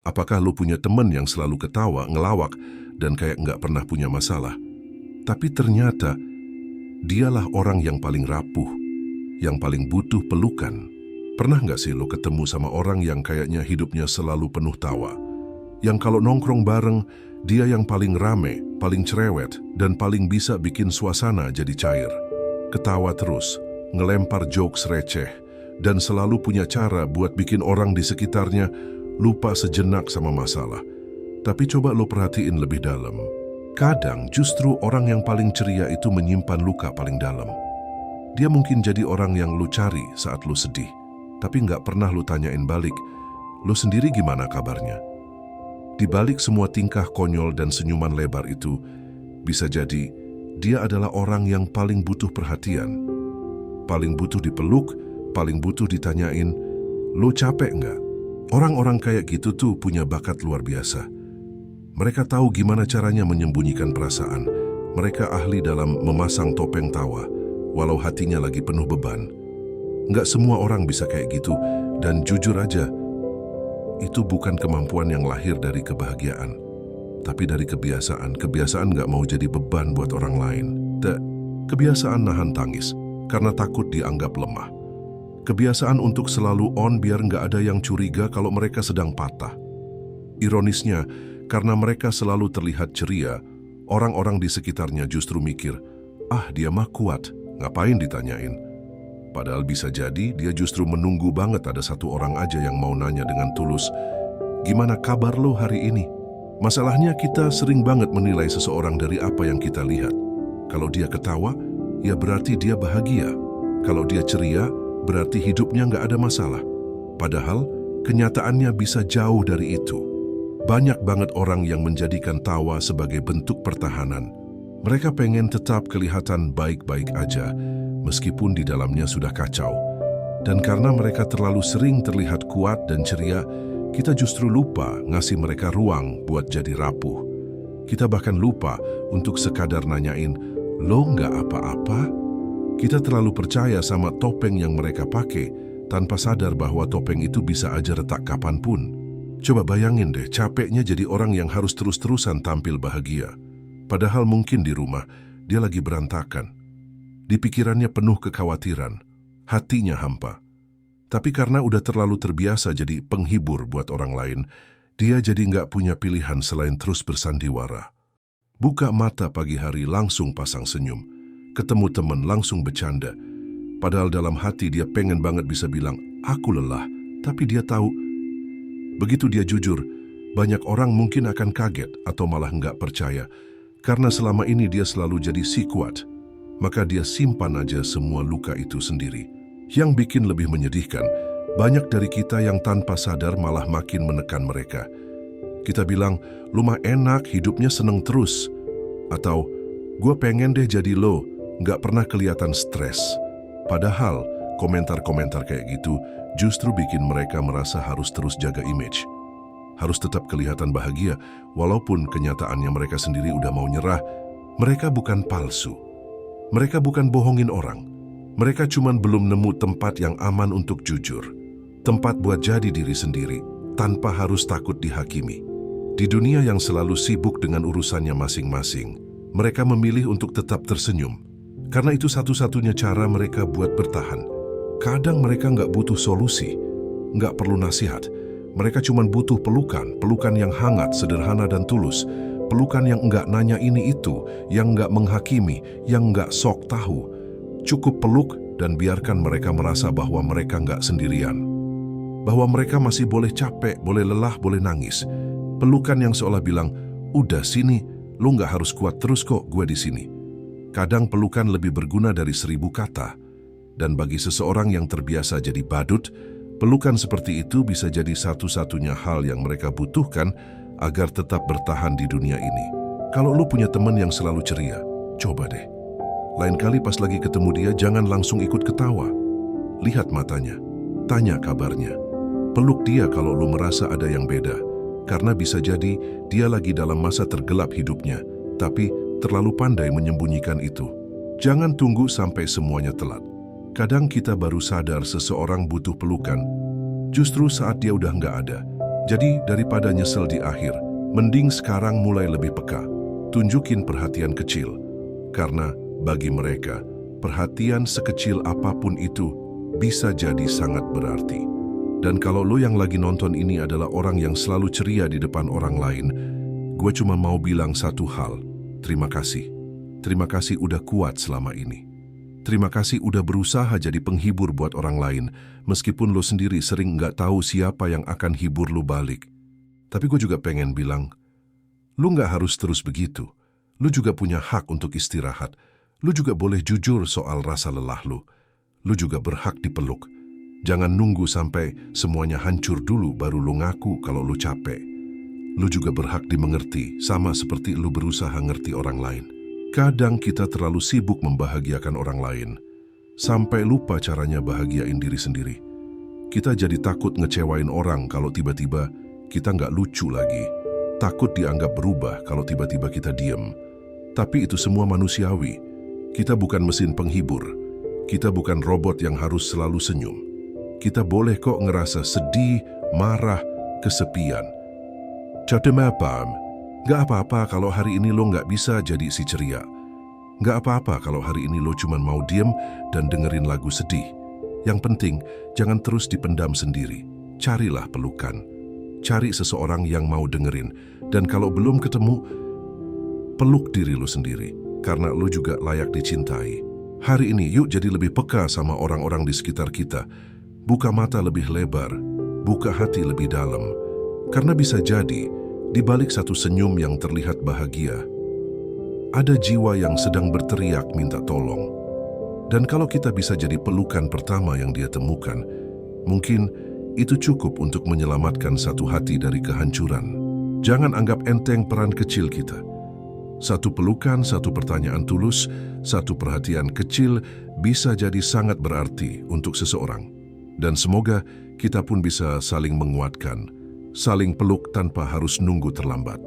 Apakah lu punya temen yang selalu ketawa, ngelawak, dan kayak nggak pernah punya masalah? Tapi ternyata, dialah orang yang paling rapuh, yang paling butuh pelukan. Pernah nggak sih lo ketemu sama orang yang kayaknya hidupnya selalu penuh tawa? Yang kalau nongkrong bareng, dia yang paling rame, paling cerewet, dan paling bisa bikin suasana jadi cair. Ketawa terus, ngelempar jokes receh, dan selalu punya cara buat bikin orang di sekitarnya lupa sejenak sama masalah. Tapi coba lo perhatiin lebih dalam. Kadang justru orang yang paling ceria itu menyimpan luka paling dalam. Dia mungkin jadi orang yang lo cari saat lo sedih, tapi nggak pernah lo tanyain balik, lo sendiri gimana kabarnya? Di balik semua tingkah konyol dan senyuman lebar itu, bisa jadi dia adalah orang yang paling butuh perhatian, paling butuh dipeluk, paling butuh ditanyain, lo capek nggak? Orang-orang kayak gitu tuh punya bakat luar biasa. Mereka tahu gimana caranya menyembunyikan perasaan. Mereka ahli dalam memasang topeng tawa, walau hatinya lagi penuh beban. Nggak semua orang bisa kayak gitu, dan jujur aja, itu bukan kemampuan yang lahir dari kebahagiaan, tapi dari kebiasaan. Kebiasaan nggak mau jadi beban buat orang lain. Kebiasaan nahan tangis, karena takut dianggap lemah. Kebiasaan untuk selalu on biar nggak ada yang curiga kalau mereka sedang patah. Ironisnya, karena mereka selalu terlihat ceria, orang-orang di sekitarnya justru mikir, dia mah kuat, ngapain ditanyain? Padahal bisa jadi dia justru menunggu banget ada satu orang aja yang mau nanya dengan tulus, gimana kabar lo hari ini? Masalahnya kita sering banget menilai seseorang dari apa yang kita lihat. Kalau dia ketawa, ya berarti dia bahagia. Kalau dia ceria, berarti hidupnya nggak ada masalah. Padahal, kenyataannya bisa jauh dari itu. Banyak banget orang yang menjadikan tawa sebagai bentuk pertahanan. Mereka pengen tetap kelihatan baik-baik aja, meskipun di dalamnya sudah kacau. Dan karena mereka terlalu sering terlihat kuat dan ceria, kita justru lupa ngasih mereka ruang buat jadi rapuh. Kita bahkan lupa untuk sekadar nanyain, lo nggak apa-apa? Kita terlalu percaya sama topeng yang mereka pakai, tanpa sadar bahwa topeng itu bisa aja retak kapanpun. Coba bayangin deh, capeknya jadi orang yang harus terus-terusan tampil bahagia. Padahal mungkin di rumah, dia lagi berantakan. Di pikirannya penuh kekhawatiran, hatinya hampa. Tapi karena udah terlalu terbiasa jadi penghibur buat orang lain, dia jadi nggak punya pilihan selain terus bersandiwara. Buka mata pagi hari langsung pasang senyum. Ketemu teman langsung bercanda. Padahal dalam hati dia pengen banget bisa bilang, aku lelah, tapi dia tahu. Begitu dia jujur, banyak orang mungkin akan kaget atau malah nggak percaya. Karena selama ini dia selalu jadi si kuat. Maka dia simpan aja semua luka itu sendiri. Yang bikin lebih menyedihkan, banyak dari kita yang tanpa sadar malah makin menekan mereka. Kita bilang, lu mah enak, hidupnya seneng terus. Atau, gue pengen deh jadi lo, nggak pernah kelihatan stres. Padahal, komentar-komentar kayak gitu justru bikin mereka merasa harus terus jaga image. Harus tetap kelihatan bahagia, walaupun kenyataannya mereka sendiri udah mau nyerah. Mereka bukan palsu. Mereka bukan bohongin orang. Mereka cuman belum nemu tempat yang aman untuk jujur. Tempat buat jadi diri sendiri, tanpa harus takut dihakimi. Di dunia yang selalu sibuk dengan urusannya masing-masing, mereka memilih untuk tetap tersenyum. Karena itu satu-satunya cara mereka buat bertahan. Kadang mereka nggak butuh solusi, nggak perlu nasihat. Mereka cuma butuh pelukan, pelukan yang hangat, sederhana dan tulus. Pelukan yang nggak nanya ini itu, yang nggak menghakimi, yang nggak sok tahu. Cukup peluk dan biarkan mereka merasa bahwa mereka nggak sendirian. Bahwa mereka masih boleh capek, boleh lelah, boleh nangis. Pelukan yang seolah bilang, udah sini, lu nggak harus kuat terus kok, gue di sini. Kadang pelukan lebih berguna dari 1000 kata. Dan bagi seseorang yang terbiasa jadi badut, pelukan seperti itu bisa jadi satu-satunya hal yang mereka butuhkan agar tetap bertahan di dunia ini. Kalau lu punya teman yang selalu ceria, coba deh. Lain kali pas lagi ketemu dia, jangan langsung ikut ketawa. Lihat matanya, tanya kabarnya. Peluk dia kalau lu merasa ada yang beda. Karena bisa jadi dia lagi dalam masa tergelap hidupnya, tapi terlalu pandai menyembunyikan itu. Jangan tunggu sampai semuanya telat. Kadang kita baru sadar seseorang butuh pelukan, justru saat dia udah nggak ada. Jadi daripada nyesel di akhir, mending sekarang mulai lebih peka. Tunjukin perhatian kecil. Karena bagi mereka, perhatian sekecil apapun itu bisa jadi sangat berarti. Dan kalau lo yang lagi nonton ini adalah orang yang selalu ceria di depan orang lain, gue cuma mau bilang satu hal. Terima kasih. Terima kasih udah kuat selama ini. Terima kasih udah berusaha jadi penghibur buat orang lain, meskipun lo sendiri sering nggak tahu siapa yang akan hibur lo balik. Tapi gue juga pengen bilang, lo nggak harus terus begitu. Lo juga punya hak untuk istirahat. Lo juga boleh jujur soal rasa lelah lo. Lo juga berhak dipeluk. Jangan nunggu sampai semuanya hancur dulu baru lo ngaku kalau lo capek. Lo juga berhak dimengerti, sama seperti lo berusaha ngerti orang lain. Kadang kita terlalu sibuk membahagiakan orang lain, sampai lupa caranya bahagiain diri sendiri. Kita jadi takut ngecewain orang kalau tiba-tiba kita nggak lucu lagi. Takut dianggap berubah kalau tiba-tiba kita diem. Tapi itu semua manusiawi. Kita bukan mesin penghibur. Kita bukan robot yang harus selalu senyum. Kita boleh kok ngerasa sedih, marah, kesepian. Cademapam, gak apa-apa kalau hari ini lo gak bisa jadi si ceria. Gak apa-apa kalau hari ini lo cuma mau diem dan dengerin lagu sedih. Yang penting, jangan terus dipendam sendiri. Carilah pelukan. Cari seseorang yang mau dengerin. Dan kalau belum ketemu, peluk diri lo sendiri. Karena lo juga layak dicintai. Hari ini yuk jadi lebih peka sama orang-orang di sekitar kita. Buka mata lebih lebar, buka hati lebih dalam. Karena bisa jadi, di balik satu senyum yang terlihat bahagia, ada jiwa yang sedang berteriak minta tolong. Dan kalau kita bisa jadi pelukan pertama yang dia temukan, mungkin itu cukup untuk menyelamatkan satu hati dari kehancuran. Jangan anggap enteng peran kecil kita. Satu pelukan, satu pertanyaan tulus, satu perhatian kecil bisa jadi sangat berarti untuk seseorang. Dan semoga kita pun bisa saling menguatkan, saling peluk tanpa harus nunggu terlambat.